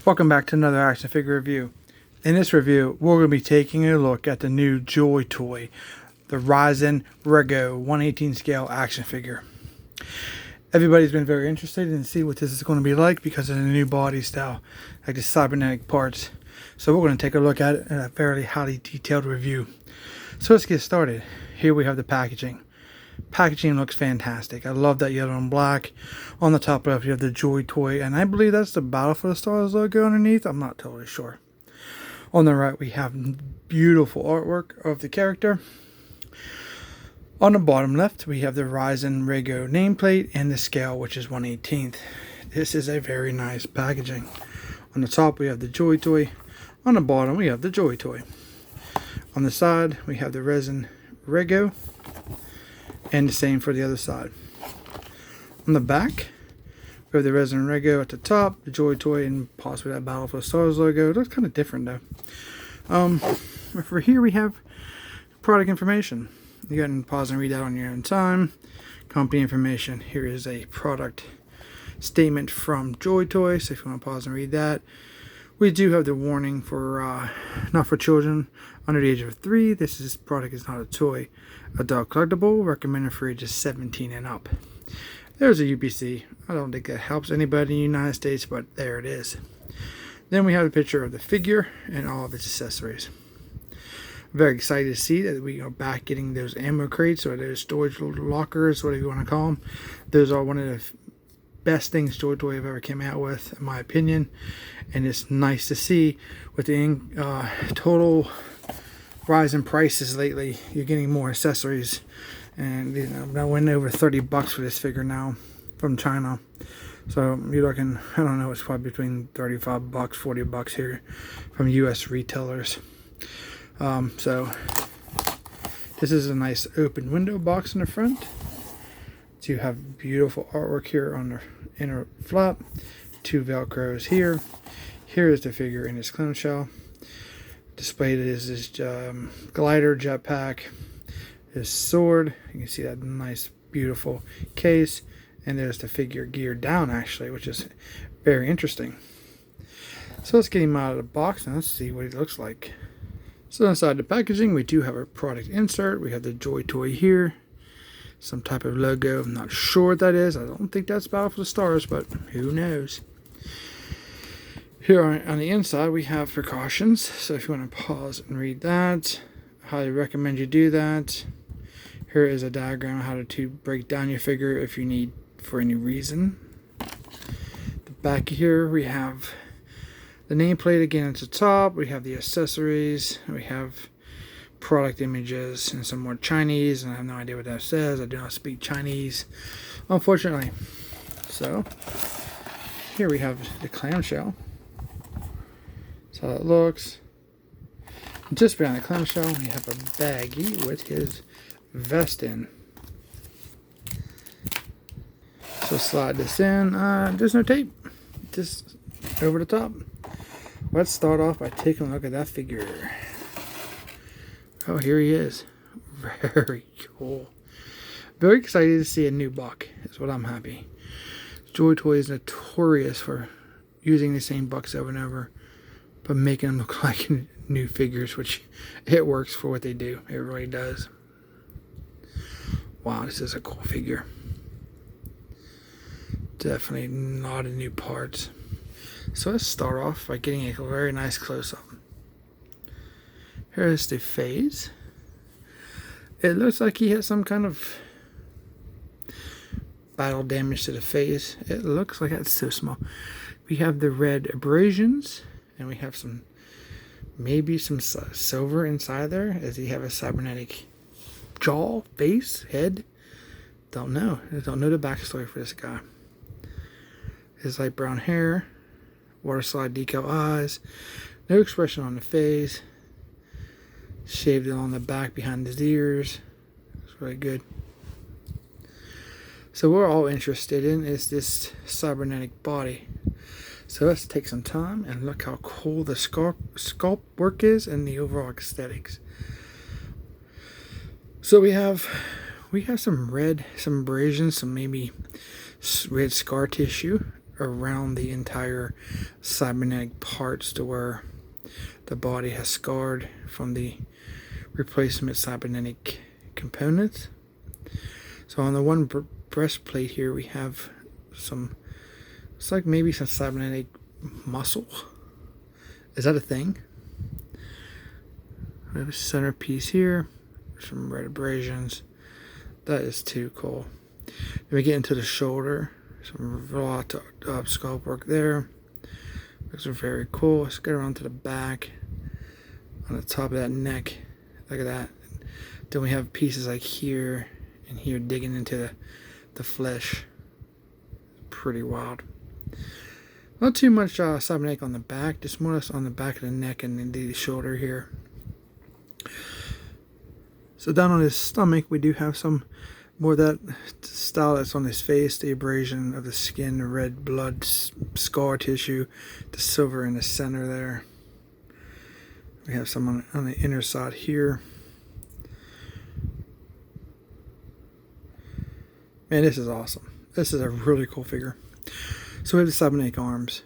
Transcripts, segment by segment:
Welcome back to another action figure review. In this review, we're going to be taking a look at the new Joytoy, the Risen-Rego 1/18 scale action figure. Everybody's been very interested in see what this is going to be like because of the new body style, like the cybernetic parts. So we're going to take a look at it in a fairly highly detailed review. So let's get started. Here we have the packaging. Packaging looks fantastic. I love that yellow and black. On the top left you have the Joytoy, and I believe that's the Battle for the Stars logo underneath. I'm not totally sure. On the right we have beautiful artwork of the character. On the bottom left we have the Risen-Rego nameplate and the scale, which is 1/18. This is a very nice packaging. On the top we have the Joytoy. On the bottom we have the Joytoy. On the side we have the Risen-Rego, and the same for the other side. On the back we have the Risen-Rego at the top, the Joytoy, and possibly that Battle for the Stars logo. It looks kind of different though. For here we have product information. You can pause and read that on your own time. Company information. Here is a product statement from Joytoy, so if you want to pause and read that. We do have the warning for not for children under the age of 3. This product is not a toy. Adult collectible, recommended for ages 17 and up. There's a UPC. I don't think that helps anybody in the United States, but there it is. Then we have a picture of the figure and all of its accessories. Very excited to see that we are back getting those ammo crates or those storage lockers, whatever you want to call them. Those are one of the best things Joytoy have ever came out with, in my opinion, and it's nice to see with the total rise in prices lately. You're getting more accessories, and I went over $30 for this figure now from China. So you're looking, I don't know, it's probably between $35, $40 here from US retailers. So this is a nice open window box in the front. So you have beautiful artwork here on the inner flap. 2 Velcros here. Here is the figure in its clamshell. Displayed is his glider jetpack, his sword. You can see that nice beautiful case, and there's the figure geared down actually, which is very interesting. So let's get him out of the box and let's see what he looks like. So inside the packaging we do have a product insert. We have the Joytoy here, some type of logo. I'm not sure what that is. I don't think that's Battle for the Stars, but who knows. Here on the inside we have precautions, so if you want to pause and read that, I highly recommend you do that. Here is a diagram of how to break down your figure if you need for any reason. The back here we have the nameplate again at the top. We have the accessories. We have product images and some more Chinese, and I have no idea what that says. I do not speak Chinese, unfortunately. So here we have the clamshell. That's how it looks. Just behind the clamshell we have a baggie with his vest in. So slide this in. There's no tape, just over the top. Let's start off by taking a look at that figure. Oh, here he is. Very cool. Very excited to see a new buck, is what I'm happy. Joytoy is notorious for using the same bucks over and over, but making them look like new figures, which it works for what they do. It really does. Wow, this is a cool figure. Definitely a lot of new parts. So let's start off by getting a very nice close-up. Here's the face. It looks like he has some kind of battle damage to the face. It looks like that's so small. We have the red abrasions, and we have maybe some silver inside there, as he have a cybernetic jaw, face, head. Don't know. I don't know the backstory for this guy. His light brown hair, water slide decal eyes, no expression on the face. Shaved it on the back behind his ears. It's really good. So what we're all interested in is this cybernetic body. So let's take some time and look how cool the sculpt work is and the overall aesthetics. So we have some red, some abrasions, some maybe red scar tissue around the entire cybernetic parts to where the body has scarred from the replacement cybernetic components. So on the one breastplate here we have some, it's like maybe some cybernetic muscle. Is that a thing? We have a centerpiece here, some red abrasions. That is too cool. Then we get into the shoulder, some raw sculpt work there. Those are very cool. Let's get around to the back. On the top of that neck, look at that. Then we have pieces like here and here digging into the flesh. Pretty wild. Not too much cybernetic on the back, just more or less on the back of the neck and the shoulder here. So down on his stomach, we do have some more of that style that's on his face, the abrasion of the skin, the red blood scar tissue, the silver in the center there. We have some on the inner side here. Man, this is awesome. This is a really cool figure. So we have the cybernetic arms.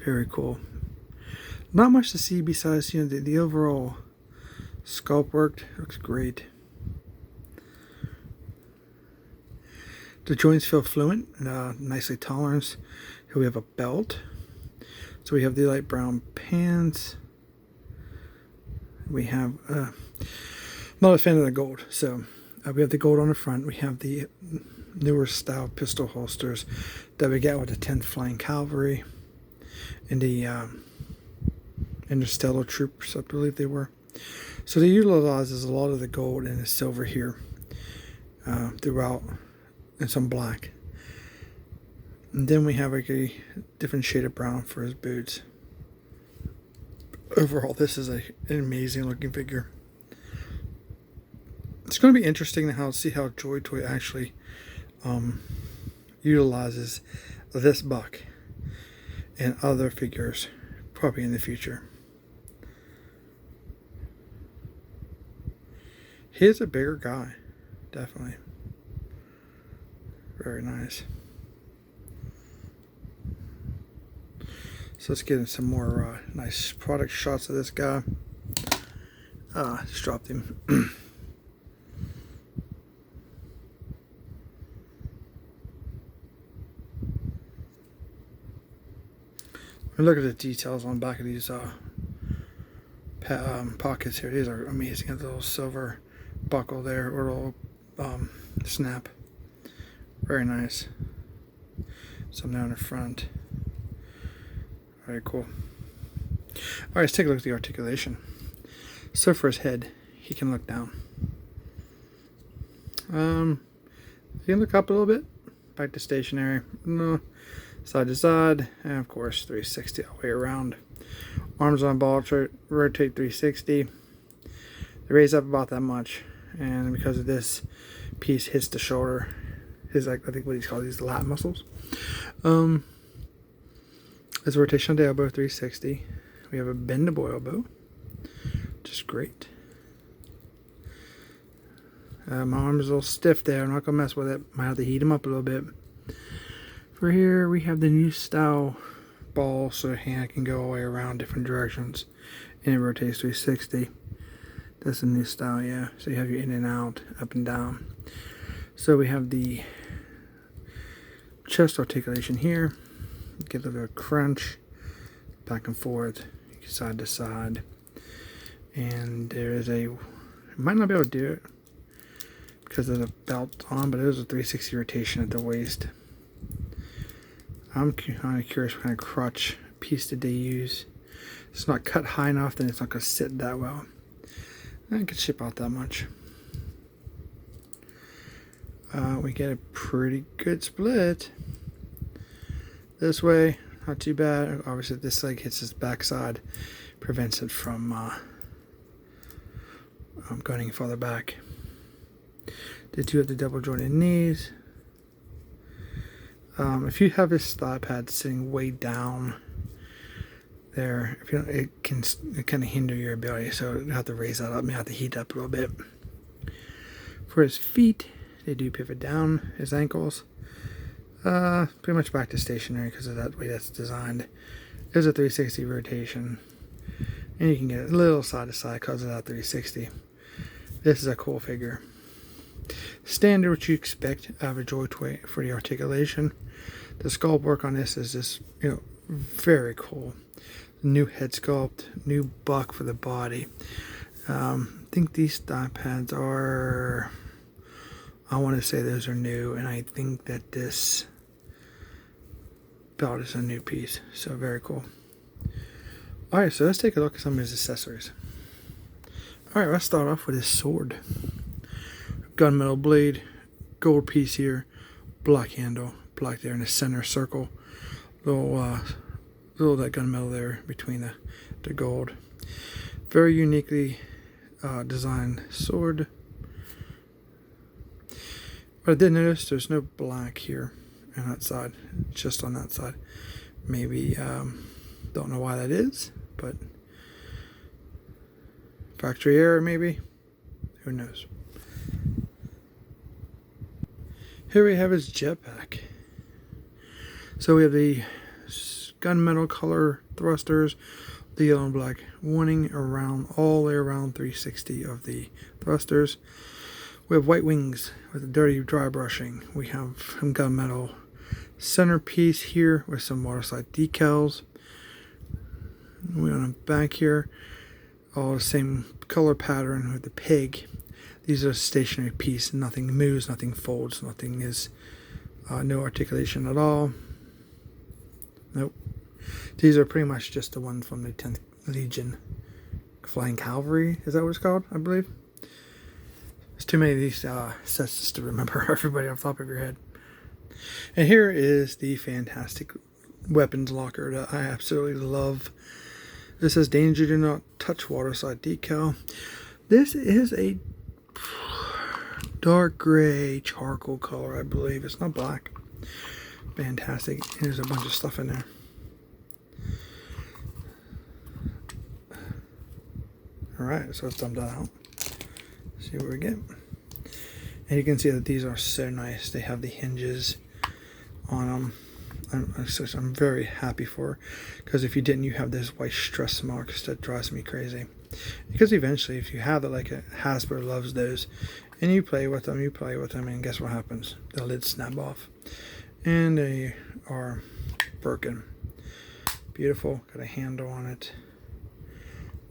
Very cool. Not much to see besides, you know, the overall sculpt work looks great. The joints feel fluent, nicely tolerant. Here we have a belt. So we have the light brown pants. We have, I'm not a fan of the gold, so we have the gold on the front. We have the newer style pistol holsters that we get with the 10th Flying Cavalry and the Interstellar Troopers, I believe they were. So they utilizes a lot of the gold and the silver here throughout, and some black. And then we have like a different shade of brown for his boots. Overall, this is an amazing looking figure. It's going to be interesting to see how Joytoy actually utilizes this buck and other figures probably in the future. He's a bigger guy, definitely. Very nice. So let's get in some more nice product shots of this guy. Just dropped him. Look at the details on the back of these pockets here. These are amazing. Got the little silver buckle there, or little snap. Very nice. Some down the front. Very cool. Alright, let's take a look at the articulation. So for his head, he can look down. He can look up a little bit. Back to stationary. No. Side to side. And of course, 360 all the way around. Arms on ball, rotate 360. They raise up about that much. And because of this, piece hits the shoulder. His, like, I think what he's called these lat muscles. His rotation on the elbow, 360. We have a bendable elbow, which is great. My arm is a little stiff there. I'm not going to mess with it. Might have to heat him up a little bit. For here, we have the new style ball, so the hand can go all the way around different directions. And it rotates 360. That's the new style, yeah. So you have your in and out, up and down. So we have the chest articulation here. Get a little bit of crunch, back and forth, side to side. And there is might not be able to do it because of the belt on, but it is a 360 rotation at the waist. I'm kind of curious what kind of crotch piece did they use. It's not cut high enough, then it's not going to sit that well. I could ship out that much. We get a pretty good split. This way, not too bad. Obviously, if this leg hits his backside, prevents it from going any farther back. They do have the double jointed knees. If you have this thigh pad sitting way down there, if you don't, it can kind of hinder your ability. So you have to raise that up. You have to heat up a little bit. For his feet, they do pivot down. His ankles, Pretty much back to stationary because of that way that's designed. There's a 360 rotation, and you can get a little side to side because of that 360. This is a cool figure. Standard what you expect out of a Joytoy for the articulation. The sculpt work on this is just, very cool. New head sculpt, new buck for the body. I think these thigh pads are, I want to say those are new, and I think that this belt is a new piece, so very cool. Alright, so let's take a look at some of his accessories. Alright, let's start off with his sword. Gunmetal blade, gold piece here, black handle, black there in the center circle. Little that gunmetal there between the gold. Very uniquely designed sword. But I did notice there's no black here on that side, just on that side. Maybe, don't know why that is, but factory error maybe, who knows. Here we have his jetpack. So we have the gunmetal color thrusters, the yellow and black warning around all the way around 360 of the thrusters. We have white wings with a dirty dry brushing. We have some gunmetal centerpiece here with some waterslide decals. We on the back here, all the same color pattern with the pig. These are a stationary piece. Nothing moves, nothing folds, nothing is no articulation at all. Nope. These are pretty much just the one from the 10th Legion Flying Cavalry. Is that what it's called? I believe. There's too many of these sets just to remember everybody off the top of your head. And here is the fantastic weapons locker that I absolutely love. This says danger, do not touch waterside decal. This is a dark gray charcoal color, I believe. It's not black. Fantastic. There's a bunch of stuff in there. Alright, so let's dump that out. See what we get. And you can see that these are so nice. They have the hinges on them. I'm very happy for, because if you didn't, you have those white stress marks that drives me crazy. Because eventually, if you have it, like a Hasbro loves those, and you play with them, and guess what happens? The lids snap off, and they are broken. Beautiful, got a handle on it.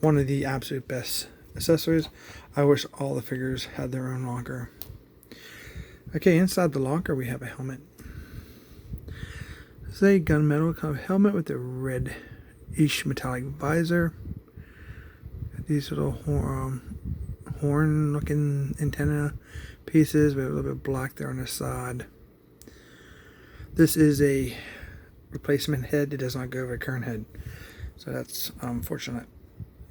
One of the absolute best accessories. I wish all the figures had their own locker. Okay, inside the locker we have a helmet. It's a gunmetal kind of helmet with a red-ish metallic visor. These little horn-looking antenna pieces. We have a little bit of black there on the side. This is a replacement head. It does not go over a current head, so that's unfortunate,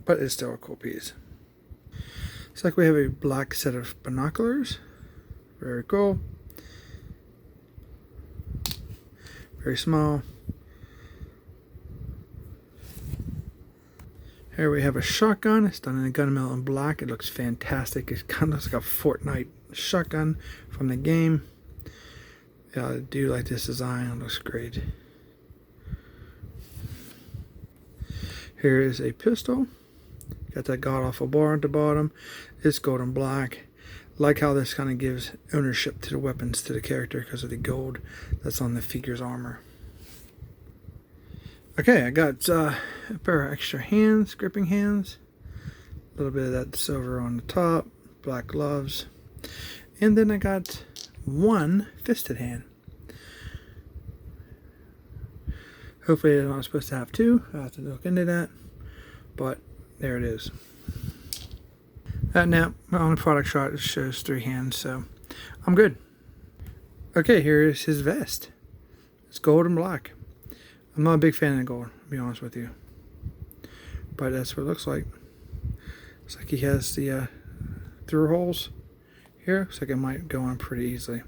but it's still a cool piece. It's like we have a black set of binoculars. Very cool. Very small. Here we have a shotgun. It's done in a gunmetal in black. It looks fantastic. It kind of looks like a Fortnite shotgun from the game. Yeah, I do like this design. It looks great. Here is a pistol. Got that god-awful bar at the bottom. It's gold and black. Like how this kind of gives ownership to the weapons to the character because of the gold that's on the figure's armor. Okay, I got a pair of extra hands, gripping hands. A little bit of that silver on the top, black gloves. And then I got one fisted hand. Hopefully I'm not supposed to have two. I'll have to look into that. But there it is. Now, on the product shot, it shows 3 hands, so I'm good. Okay, here is his vest. It's gold and black. I'm not a big fan of gold, to be honest with you. But that's what it looks like. Looks like he has the through holes here. Looks like it might go on pretty easily.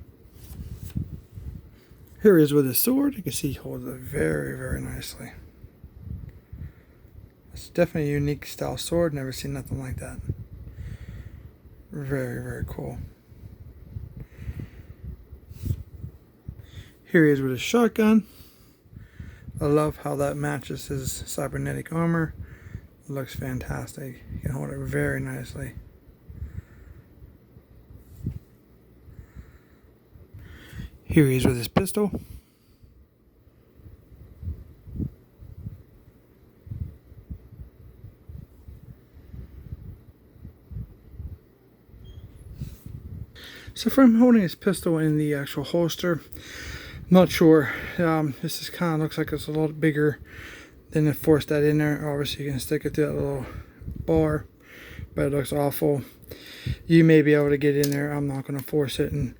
Here he is with his sword. You can see he holds it very, very nicely. It's definitely a unique style sword. Never seen nothing like that. Very, very cool. Here he is with his shotgun. I love how that matches his cybernetic armor. It looks fantastic. You can hold it very nicely. Here he is with his pistol. So from holding his pistol in the actual holster, I'm not sure. This is kind of looks like it's a lot bigger than to force that in there. Obviously you can stick it to that little bar, but it looks awful. You may be able to get in there. I'm not going to force it and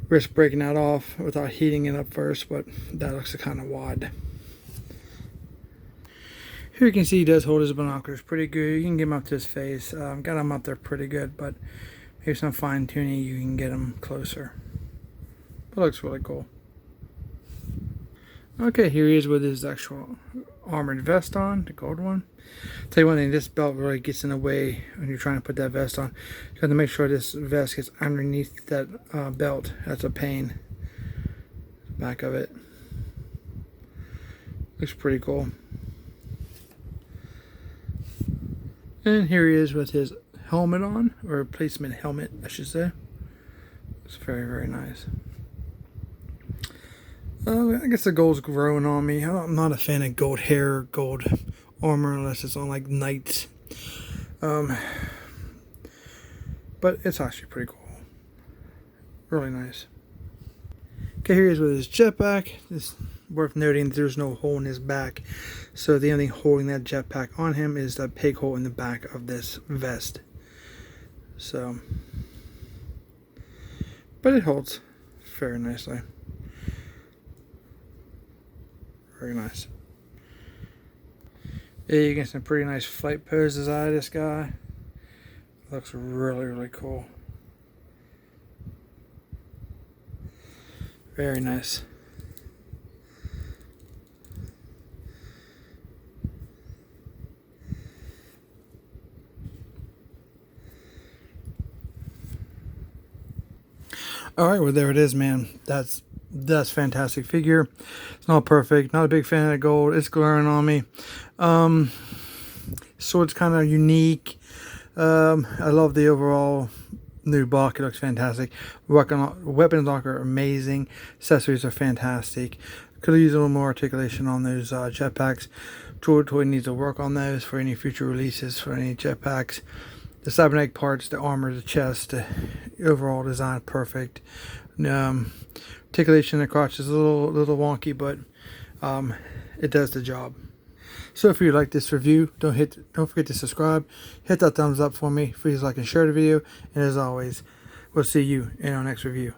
risk breaking that off without heating it up first, but that looks kind of wide. Here you can see he does hold his binoculars pretty good. You can get him up to his face. Got him up there pretty good, but maybe some fine tuning you can get him closer. But it looks really cool. Okay, here he is with his actual armored vest on, the gold one. Tell you one thing, this belt really gets in the way when you're trying to put that vest on. You have to make sure this vest gets underneath that belt. That's a pain. Back of it. Looks pretty cool. And here he is with his helmet on, or replacement helmet, I should say. It's very, very nice. I guess the gold's growing on me. I'm not a fan of gold hair, gold armor, unless it's on like knights. But it's actually pretty cool. Really nice. Okay, here he is with his jetpack. It's worth noting that there's no hole in his back. So the only thing holding that jetpack on him is that peg hole in the back of this vest. So, but it holds very nicely. Very nice. Yeah, you get some pretty nice flight poses out of this guy. Looks really, really cool. Very nice. All right, well there it is, man. That's fantastic figure. It's not perfect. Not a big fan of the gold. It's glaring on me. Sword's kind of unique. I love the overall new block. It looks fantastic. Weapons lock are amazing. Accessories are fantastic. Could have used a little more articulation on those jetpacks. Joytoy needs to work on those for any future releases for any jetpacks. The cybernetic parts, the armor, the chest, the overall design, perfect. Articulation in the crotch is a little wonky, but it does the job. So if you like this review, don't forget to subscribe. Hit that thumbs up for me. Please like and share the video. And as always, we'll see you in our next review.